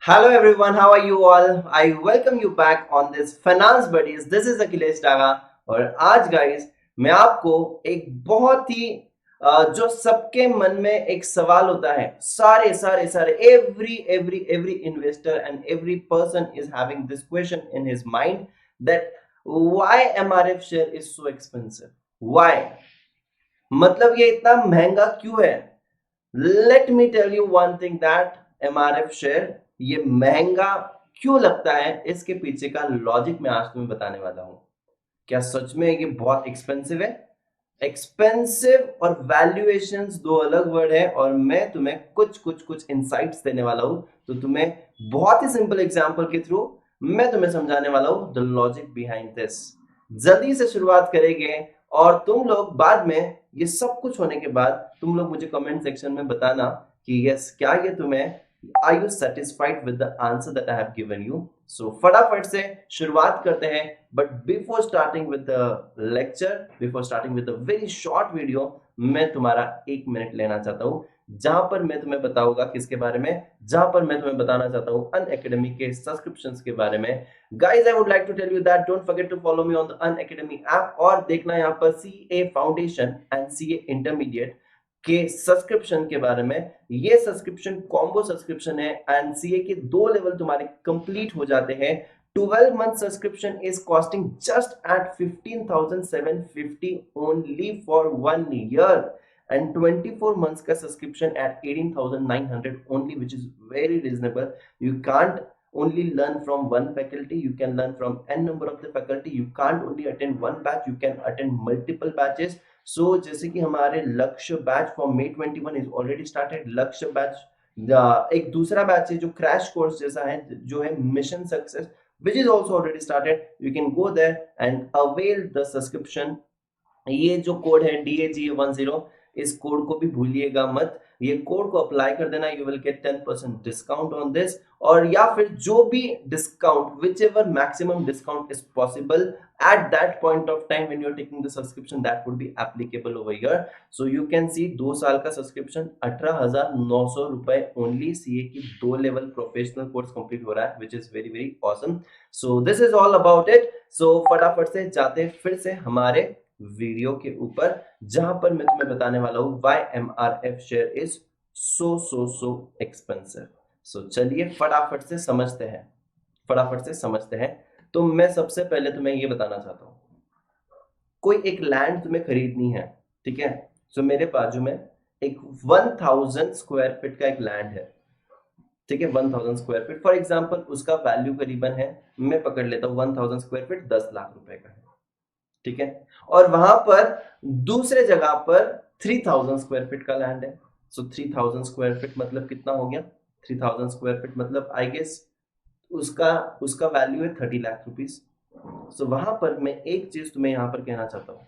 Hello everyone, how are you all? I welcome you back on this Finance Buddies. This is Akhilesh Daga और आज guys मैं आपको एक बहुत ही जो सबके मन में एक सवाल होता है सारे सारे सारे every investor and every person is having this question in his mind that why MRF share is so expensive? Why? मतलब ये इतना महंगा क्यों है? Let me tell you one thing that MRF share ये महंगा क्यों लगता है, इसके पीछे का लॉजिक मैं आज तुम्हें बताने वाला हूं। क्या सच में ये बहुत एक्सपेंसिव है? एक्सपेंसिव और वैल्यूएशंस दो अलग वर्ड है और मैं तुम्हें कुछ इंसाइट्स देने वाला हूं। तो तुम्हें बहुत ही सिंपल एग्जांपल के थ्रू मैं तुम्हें समझाने वाला हूं द लॉजिक बिहाइंड दिस। जल्दी से शुरुआत करेंगे और तुम लोग बाद में ये सब कुछ होने के बाद तुम लोग मुझे कमेंट सेक्शन में बताना कि यस क्या ये तुम्हें are you satisfied with the answer that I have given you. So फटाफट से शुरुआत करते हैं। But before starting with the lecture, before starting with the very short video, मैं तुम्हारा 1 मिनट लेना चाहता हूं जहां पर मैं तुम्हें बताऊंगा किसके बारे में, जहां पर मैं तुम्हें बताना चाहता हूं अनअकैडमी के सब्सक्रिप्शंस के बारे में। Guys I would like to tell you that don't forget to follow me on the Unacademy app और देखना यहां पर CA foundation and CA intermediate के सब्सक्रिप्शन के बारे में। ये सब्सक्रिप्शन कॉम्बो सब्सक्रिप्शन है एंड सीए के 2 लेवल तुम्हारे कंप्लीट हो जाते हैं। 12 month subscription is costing just at 15,750 only for 1 year and 24 months का subscription at 18,900 only, which is very reasonable. You can't only learn from one faculty, you can learn from n number of the faculty. You can't only attend one batch, you can attend multiple batches. So जैसे कि हमारे लक्ष्य batch for May 21 is already started। लक्ष्य batch एक दूसरा batch है जो crash course जैसा है, जो है mission success, which is also already started. You can go there and avail the subscription। ये जो कोड है DAGA10, इस कोड को भी भूलिएगा मत। ये कोड को अप्लाई कर देना, you will get 10% discount on this. और या फिर जो भी discount, which ever maximum discount is possible at that point of time when you're taking the subscription, that would be applicable over here. So you can see 2 साल का subscription 18,900 रुपए only. CA की 2 level professional course complete हो रहा है, which is very very awesome. So this is all about it. So फटाफट से जाते फिर से हमारे वीडियो के ऊपर, जहां पर मैं तुम्हें बताने वाला हूं why MRF share is so expensive. So चलिए फटाफट से समझते हैं, फटाफट से समझते हैं। तो मैं सबसे पहले तुम्हें ये बताना चाहता हूं, कोई एक लैंड तुम्हें खरीदनी है, ठीक है। सो मेरे बाजू में एक 1000 स्क्वायर फीट का एक लैंड है, ठीक है। 1000 स्क्वायर फीट फॉर एग्जांपल, उसका वैल्यू करीबन है, मैं पकड़ लेता हूं 1000 स्क्वायर फीट 10 लाख रुपए का है, ठीक है। और वहां पर दूसरे जगह पर 3000 स्क्वायर फीट का लैंड है। सो 3000 स्क्वायर फीट मतलब कितना हो गया? 3000 स्क्वायर फीट मतलब आई गेस उसका उसका वैल्यू है 30 लाख रुपीस। सो वहां पर मैं एक चीज तुम्हें यहां पर कहना चाहता हूं,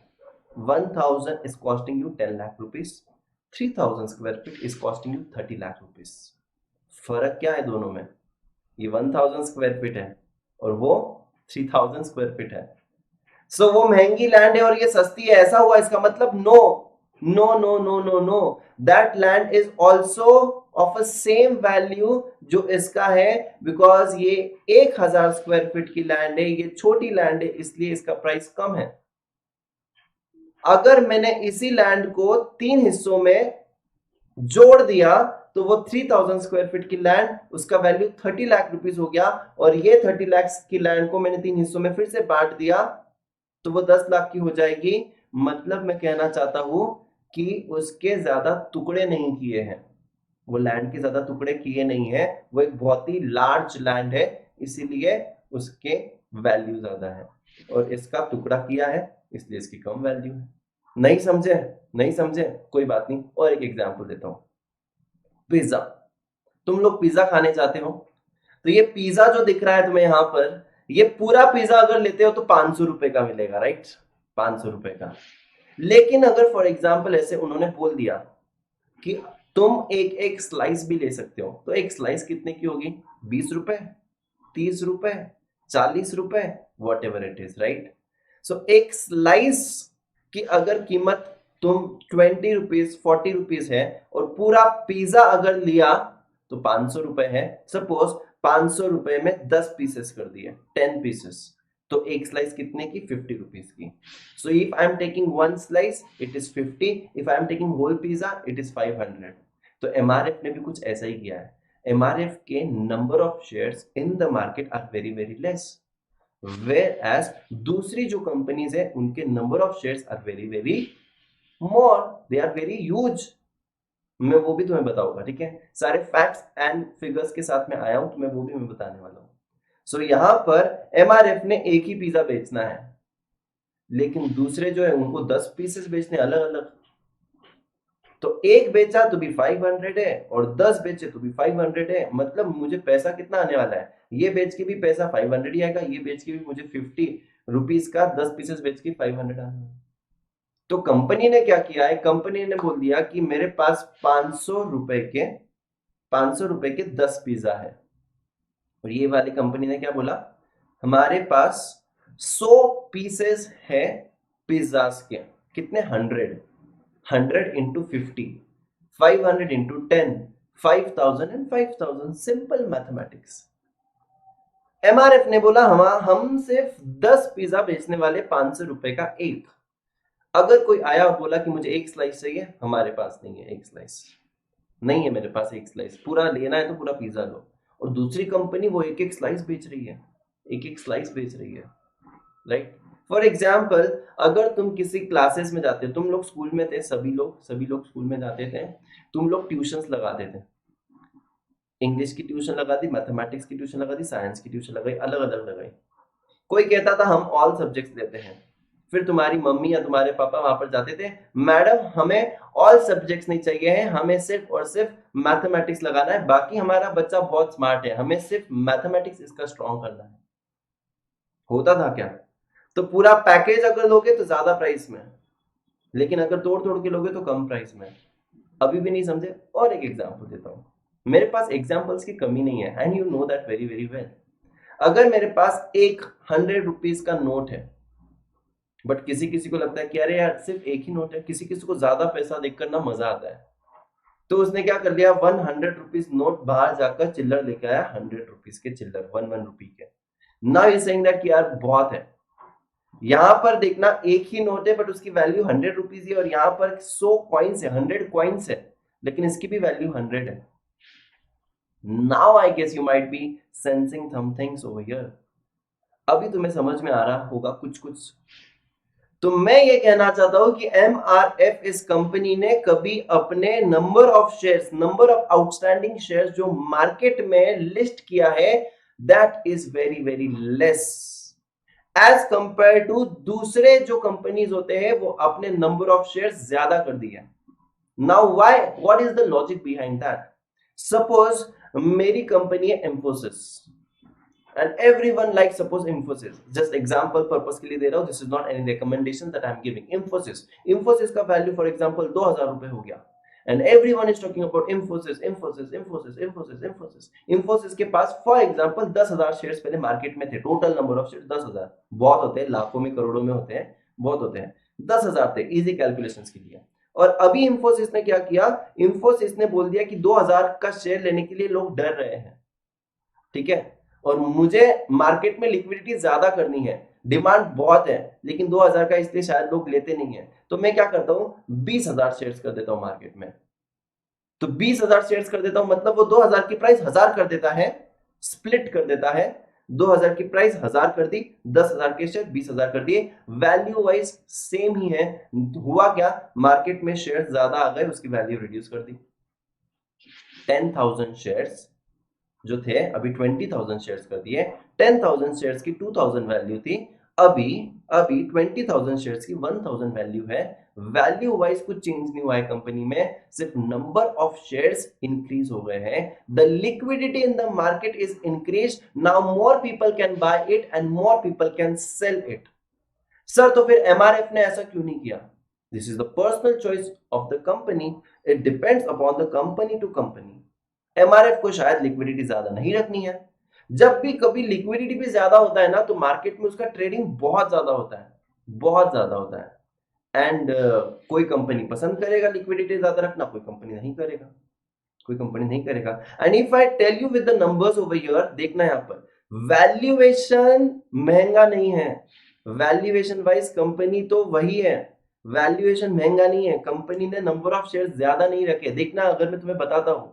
1000 is costing you 10 lakh rupees, 3000 square feet is costing you 30 lakh rupees. फर्क क्या है दोनों में? ये 1000 स्क्वायर फीट है और वो 3000 स्क्वायर फीट है। सो वो महंगी लैंड है और ये सस्ती है, ऐसा हुआ इसका मतलब? No no no no no no, that land is also of a same value जो इसका है, बिकॉज ये 1000 स्क्वायर फीट की लैंड है, ये छोटी लैंड है, इसलिए इसका प्राइस कम है। अगर मैंने इसी लैंड को 3 हिस्सों में जोड़ दिया तो वो 3000 स्क्वायर फीट की लैंड, उसका वैल्यू 30 लाख रुपीस हो गया। और ये 30 लाख की लैंड को मैंने 3 हिस्सों में फिर से बांट दिया तो वो 10 लाख की हो जाएगी। मतलब मैं कहना चाहता हूं कि उसके ज्यादा टुकड़े नहीं किए हैं, वो लैंड के ज्यादा टुकड़े किए नहीं है, वो एक बहुत ही लार्ज लैंड है, इसीलिए उसके वैल्यू ज्यादा है। और इसका टुकड़ा किया है इसलिए इसकी कम वैल्यू है। नहीं समझे? नहीं समझे, कोई बात नहीं। और एक एग्जांपल देता हूं, पिज्जा। तुम लोग पिज्जा खाने जाते हो, तो ये पिज्जा जो दिख रहा है तुम्हें यहां पर, ये पूरा पिज्जा अगर लेते हो तो 500 रुपए का मिलेगा, राइट? 500 रुपए का। लेकिन अगर फॉर एग्जाम्पल ऐसे उन्होंने बोल दिया कि तुम एक एक स्लाइस भी ले सकते हो, तो एक स्लाइस कितने की होगी? 20 रुपए, 30 रुपए, 40 रुपए, whatever it is, right? So एक स्लाइस की अगर कीमत तुम 20 रुपीज 40 रुपीज है और पूरा पिज्जा अगर लिया तो 500 रुपए है। सपोज ₹500 में 10 पीसेस कर दिए, 10 पीसेस, तो एक स्लाइस कितने की? 50 रुपीज की। So if I am taking one slice it is 50, if I am taking whole pizza it is 500। तो एमआरएफ ने भी कुछ ऐसा ही किया है। एमआरएफ के number of shares in the market are very very less, whereas दूसरी जो कंपनीज है उनके number of shares are very very more, they are very huge. मैं वो भी तुम्हें बताऊंगा, ठीक है? सारे फैक्ट्स एंड फिगर्स के साथ में आया हूं, तुम्हें वो भी मैं बताने वाला हूं। सो यहां पर एमआरएफ ने एक ही पिज्जा बेचना है, लेकिन दूसरे जो है उनको 10 पीसेस बेचने अलग अलग। तो एक बेचा तो भी 500 है और 10 बेचे तो भी 500 है, मतलब मुझे पैसा कितना आने वाला है? ये बेच के भी पैसा 500 ही आएगा, ये बेच के भी मुझे 50 रुपीज का 10 पीसेस बेच के 500 आना है। तो कंपनी ने क्या किया है? कंपनी ने बोल दिया कि मेरे पास 500 रुपए के 10 पिज्जा है, और ये वाली कंपनी ने क्या बोला? हमारे पास 100 पीसेस है पिज्जास के। कितने? 100 into 50, 500 into 10, 5000 and 5000, simple mathematics. MRF ने बोला हम सिर्फ 10 पिज्जा बेचने वाले, 500 रुपए का एक। अगर कोई आया और बोला कि मुझे एक स्लाइस चाहिए, हमारे पास नहीं है एक स्लाइस, नहीं है मेरे पास एक स्लाइस, पूरा लेना है तो पूरा पिज्जा लो। और दूसरी कंपनी वो एक एक स्लाइस बेच रही है, एक एक स्लाइस बेच रही है, राइट? फॉर एग्जाम्पल, अगर तुम किसी क्लासेस में जाते हो, तुम लोग स्कूल में थे, सभी लोग स्कूल में जाते थे, तुम लोग ट्यूशंस लगाते थे, इंग्लिश की ट्यूशन लगा दी, मैथमेटिक्स की ट्यूशन लगा दी, साइंस की ट्यूशन लगाई, अलग अलग लगाई। कोई कहता था हम ऑल सब्जेक्ट्स लेते हैं, फिर तुम्हारी मम्मी या तुम्हारे पापा वहां पर जाते थे, मैडम हमें ऑल सब्जेक्ट्स नहीं चाहिए है, हमें सिर्फ और सिर्फ मैथमेटिक्स लगाना है, बाकी हमारा बच्चा बहुत स्मार्ट है, हमें सिर्फ मैथमेटिक्स इसका स्ट्रॉन्ग करना है। होता था क्या? तो पूरा पैकेज अगर लोगे तो ज्यादा प्राइस में, लेकिन अगर तोड़ तोड़ के लोगे तो कम प्राइस में। अभी भी नहीं समझे? और एक एग्जांपल देता हूं, मेरे पास एग्जांपल्स की कमी नहीं है, and you know that very very well. अगर मेरे पास एक 100 रुपीज का नोट है, बट किसी किसी को लगता है कि अरे यार सिर्फ एक ही नोट है, किसी किसी को ज्यादा पैसा देखकर ना मजा आता है, तो उसने क्या कर लिया, 100 रुपीज नोट बाहर जाकर चिल्लर लेके आया, 100 रुपीज के चिल्लर, 1 रुपी के। नाउ यू सेइंग दैट कि यार बहुत है। यहां पर देखना एक ही नोट है बट उसकी वैल्यू 100 रुपीज है, और यहां पर 100 कॉइन्स है, 100 कॉइन्स है, लेकिन इसकी भी वैल्यू 100 है। Now I guess you might be sensing some things over here. अभी तुम्हें समझ में आ रहा होगा कुछ कुछ। तो मैं ये कहना चाहता हूं कि एमआरएफ इस कंपनी ने कभी अपने number of shares, number of outstanding shares जो मार्केट में लिस्ट किया है, that is very very less as compared to दूसरे जो कंपनीज होते हैं, वो अपने नंबर ऑफ शेयर्स ज्यादा कर दिए। Now why, what is the logic behind that? Suppose मेरी कंपनी है Infosys, and everyone likes, suppose Infosys, just example purpose के लिए दे रहा हूँ, this is not any recommendation that I am giving। Infosys का value for example 2000 रुपए हो गया, and everyone is talking about Infosys के पास for example 10,000 शेयर्स पहले मार्केट में थे, टोटल नंबर ऑफ शेयर्स 10,000, बहुत होते हैं, लाखों में करोड़ों में होते हैं, बहुत होते हैं, 10,000 थे इजी कैलकुलेशंस के लिए। और अभी इंफोसिस ने क्या किया, इंफोसिस ने बोल दिया कि 2000 का शेयर लेने के लिए लोग डर रहे हैं, ठीक है, और मुझे मार्केट में लिक्विडिटी ज्यादा करनी है, डिमांड बहुत है, लेकिन 2000 का इसलिए शायद लोग लेते नहीं है, तो मैं क्या करता हूं, 20,000 शेयर्स कर देता हूं मार्केट में। तो 20,000 शेयर्स कर देता हूं, मतलब वो 2000 की प्राइस 1000 कर देता है, स्प्लिट कर देता है, 2000 की प्राइस 1000 कर दी, 10,000 के शेयर 20,000 कर दिए, वैल्यू वाइज सेम ही है। हुआ क्या, मार्केट में शेयर ज्यादा आ गए, उसकी वैल्यू रिड्यूस कर दी। 10,000 शेयर्स जो थे अभी 20,000 शेयर्स कर दिए, 10,000 शेयर्स की 2,000 वैल्यू थी, अभी 20,000 शेयर्स की 1,000 वैल्यू है। वैल्यू वाइज कुछ चेंज नहीं हुआ है कंपनी में, सिर्फ नंबर ऑफ शेयर्स इंक्रीज हो गए हैं। The liquidity in the market is increase, now more people can buy it and more people can sell it. Sir तो फिर एमआरएफ ने ऐसा क्यों नहीं किया? This is the personal choice of the company, it depends upon the company to company. MRF को शायद liquidity ज्यादा नहीं रखनी है, जब भी कभी लिक्विडिटी भी ज्यादा होता है ना, तो मार्केट में उसका ट्रेडिंग बहुत ज्यादा होता है, बहुत ज्यादा होता है। एंड कोई कंपनी पसंद करेगा लिक्विडिटी ज्यादा रखना, कोई कंपनी नहीं करेगा, कोई कंपनी नहीं करेगा। And if I tell you with the numbers over here, देखना यहाँ पर वैल्यूएशन महंगा नहीं है, वैल्यूएशन वाइज कंपनी तो वही है, वैल्यूएशन महंगा नहीं है, कंपनी ने नंबर ऑफ शेयर ज्यादा नहीं रखे। देखना अगर मैं तुम्हें बताता हूं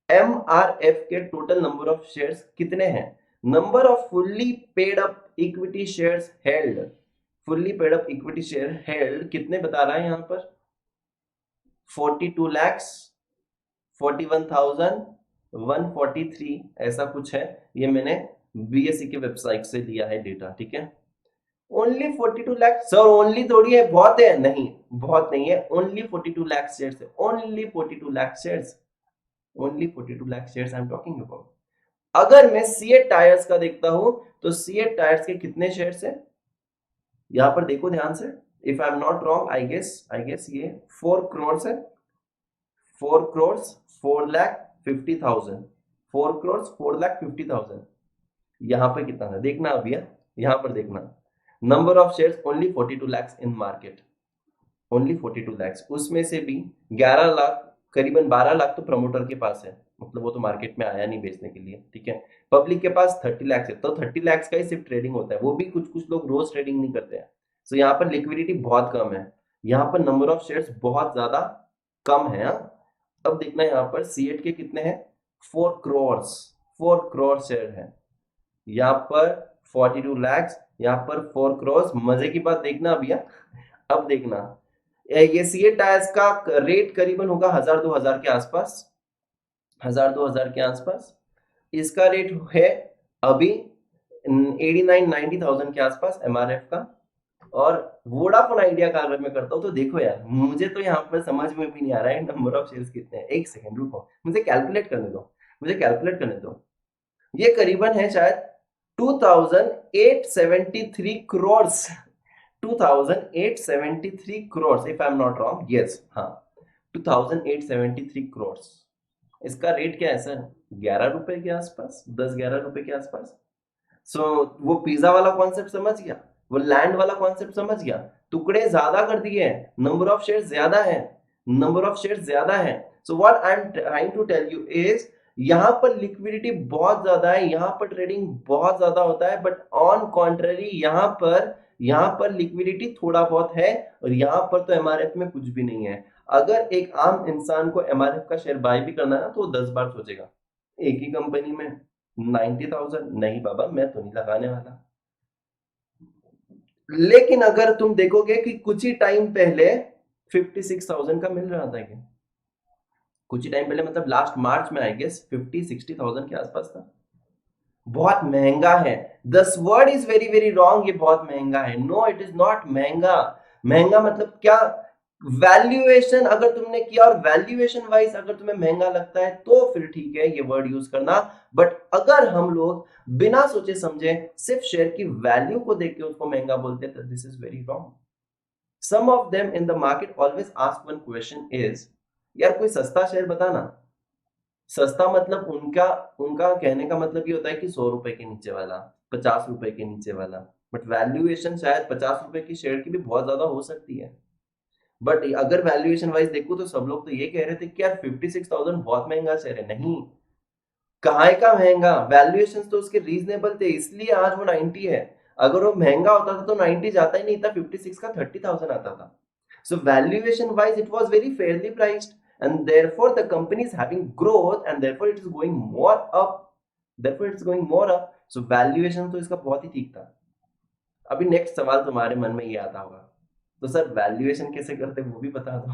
एमआरएफ के टोटल नंबर ऑफ शेयर्स कितने हैं, number off fully paid up equity shares held, fully paid up equity share held कितने बता रहा है यहाँ पर 42 lakhs 41,143 ऐसा कुछ है। ये मैंने बीएसई के वेबसाइट से लिया है डेटा, ठीक है। ओनली 42 लाख सर, ओनली थोड़ी है, बहुत है, नहीं बहुत नहीं है, ओनली 42 लाख शेयर्स है, only 42 lakh shares, only 42 lakh shares I am talking about. अगर मैं सीएट टायर्स का देखता हूं तो सीएट टायर्स के कितने शेयर्स है, यहां पर देखो ध्यान से, if I am not wrong I guess ये 4 करोड़ है, 4 करोड़ 4,50,000, 4 करोड़ 4,50,000। यहां पर कितना था देखना, अब यहां पर देखना, number of shares only 42 lakhs in market, only 42 lakhs, उसमें से भी 11 लाख करीबन 12 लाख तो प्रमोटर के पास है, मतलब वो तो मार्केट में आया नहीं बेचने के लिए, ठीक है। पब्लिक के पास 30 lakhs है, तो 30 lakhs का ही सिर्फ ट्रेडिंग होता है, वो भी कुछ कुछ लोग रोज ट्रेडिंग नहीं करते हैं। सो यहाँ पर लिक्विडिटी बहुत कम है, यहाँ पर नंबर ऑफ शेयर्स बहुत ज्यादा कम है। अब देखना यहाँ पर सीएट के कितने हैं 4 करोड़ शेयर है, यहाँ पर 42 lakhs, यहाँ पर 4 करोड़। मजे की बात देखना भैया, अब देखना ये सीएट टायर्स का रेट करीबन होगा 1000-2000 के आसपास, 1000-2000 के आसपास। इसका रेट है अभी 89-90,000 के आसपास एमआरएफ का। और वोडाफोन आइडिया का अगर मैं करता हूँ तो देखो यार, मुझे तो यहाँ पर समझ में भी नहीं आ रहा है नंबर ऑफ शेयर्स कितने हैं। एक सेकंड रुको, मुझे कैलकुलेट करने दो, ये करीबन है शायद 2873 crore, 2873 crore if I am not wrong, yes हाँ 2873 करोड़। इसका रेट क्या है सर 11 रुपए के आसपास, 10-11 रुपए के आसपास। सो वो पिज्जा वाला कॉन्सेप्ट समझ गया, वो लैंड वाला कॉन्सेप्ट समझ गया, टुकड़े ज्यादा कर दिए हैं, नंबर ऑफ शेयर ज्यादा है, नंबर ऑफ शेयर ज्यादा है। So what I am trying to tell you is यहाँ पर लिक्विडिटी बहुत ज्यादा है, यहाँ पर ट्रेडिंग बहुत ज्यादा होता है, बट ऑन कॉन्ट्ररी यहाँ पर लिक्विडिटी थोड़ा बहुत है, और यहाँ पर तो एमआरएफ में कुछ भी नहीं है। अगर एक आम इंसान को एमआरएफ का शेयर बाय भी करना है ना तो वो 10 बार सोचेगा। एक ही कंपनी में 90,000 नहीं बाबा, मैं तो नहीं लगाने वाला। लेकिन अगर तुम देखोगे कि कुछ ही टाइम पहले 56,000 का मिल रहा था, क्या कुछ ही टाइम पहले मतलब लास्ट मार्च में आई गेस 50-60,000 के आसपास था। बहुत महंगा है, this word is very very wrong, ये बहुत महंगा है। नो इट इज नॉट महंगा। महंगा मतलब क्या, वैल्यूएशन अगर तुमने किया और वैल्यूएशन वाइज अगर तुम्हें महंगा लगता है तो फिर ठीक है ये वर्ड यूज करना, बट अगर हम लोग बिना सोचे समझे सिर्फ शेयर की वैल्यू को देख के उसको महंगा बोलते हैं तो this is very wrong. Some of them in the market always ask one question is, यार कोई सस्ता शेयर बताना। सस्ता मतलब उनका उनका कहने का मतलब ये होता है कि 100 रुपए के नीचे वाला, 50 रुपए के नीचे वाला, बट वैल्यूएशन शायद 50 रुपए की शेयर की भी बहुत ज्यादा हो सकती है। बट अगर वैल्यूएशन वाइज देखो तो सब लोग तो ये कह रहे थे कि यार 56,000 बहुत महंगा शेयर है। नहीं, कहाँ का महंगा, वैल्यूएशन तो उसके रीजनेबल थे इसलिए आज वो 90 है। अगर वो महंगा होता था तो 90 जाता ही नहीं था, 56 का 30,000 आता था। So valuation wise it was very fairly priced and therefore the company is having growth and therefore it is going more up, so valuation तो इसका बहुत ही ठीक था। अभी नेक्स्ट सवाल तुम्हारे मन में ये आता होगा, तो सर वैल्यूएशन कैसे करते वो भी बता दो।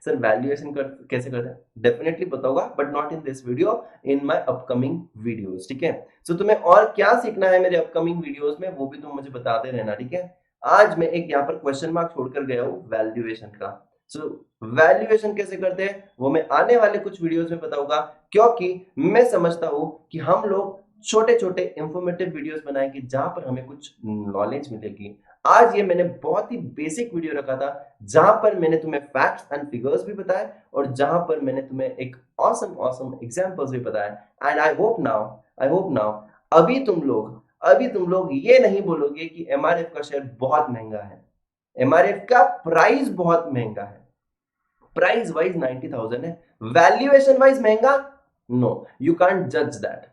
सर वैल्यूएशन कैसे करते हैं डेफिनेटली बताऊंगा, but not in this video, in my upcoming videos, ठीक है। सो तुम्हें और क्या सीखना है मेरे अपकमिंग वीडियोस में वो भी तुम मुझे बताते रहना, ठीक है। आज मैं एक यहाँ पर क्वेश्चन मार्क छोड़कर गया हूँ वैल्यूएशन का। सो वैल्यूएशन कैसे करते हैं वो मैं आने वाले कुछ वीडियोस में बताऊंगा, क्योंकि मैं समझता हूं कि हम लोग छोटे छोटे इंफॉर्मेटिव वीडियोस बनाएंगे जहां पर हमें कुछ नॉलेज मिलेगी। आज ये मैंने बहुत ही बेसिक वीडियो रखा था जहां पर मैंने तुम्हें फैक्ट्स एंड फिगर्स भी बताए और जहां पर मैंने तुम्हें एक ऑसम एग्जांपल्स भी बताए। एंड आई होप नाउ अभी तुम लोग ये नहीं बोलोगे कि एमआरएफ का शेयर बहुत महंगा है, एमआरएफ का प्राइस बहुत महंगा है। प्राइस वाइज 90,000 है, वैल्यूएशन वाइज महंगा, नो, यू कांट जज दैट,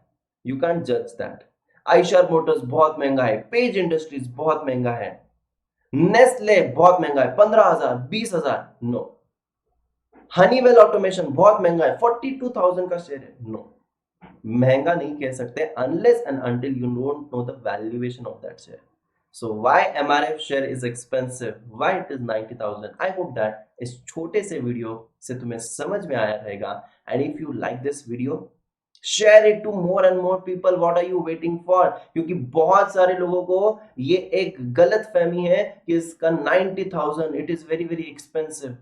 यू कांट जज दैट। आइशर मोटर्स बहुत महंगा है, पेज इंडस्ट्रीज बहुत महंगा है, नेस्ले बहुत महंगा है, 15,000 20,000, नो। हनीवेल ऑटोमेशन बहुत महंगा है, 42,000 का शेयर है, नो। महंगा नहीं कह सकते unless and until you don't know the valuation of that share. So why MRF share is expensive, why it is 90,000? I hope that इस छोटे से वीडियो से तुम्हें समझ में आया रहेगा। And if you like this video, share it to more and more people. What are you waiting for? क्योंकि बहुत सारे लोगों को ये एक गलत फहमी है कि इसका 90,000 it is very very expensive।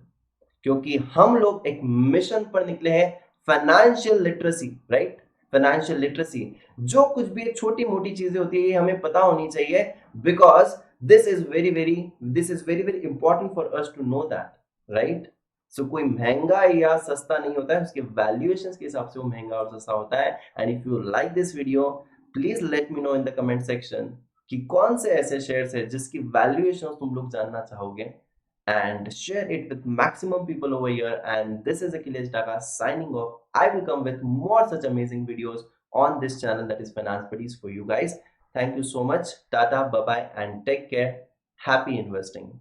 क्योंकि हम लोग एक मिशन पर निकले हैं, financial literacy, right? Financial literacy, जो कुछ भी छोटी मोटी चीजें होती है हमें पता होनी चाहिए, because this is very very important for us to know that, right? So कोई महंगा या सस्ता नहीं होता है, उसके वैल्यूएशन के हिसाब से वो महंगा और सस्ता होता है। And if you like this video, please let me know in the comment section कि कौन से ऐसे शेयर्स है जिसकी वैल्यूएशन तुम लोग जानना चाहोगे, and share it with maximum people over here. And this is Akhilesh Daga signing off. I will come with more such amazing videos on this channel, that is Finance Buddies, for you guys. Thank you so much. Tata, bye bye, and take care. Happy investing.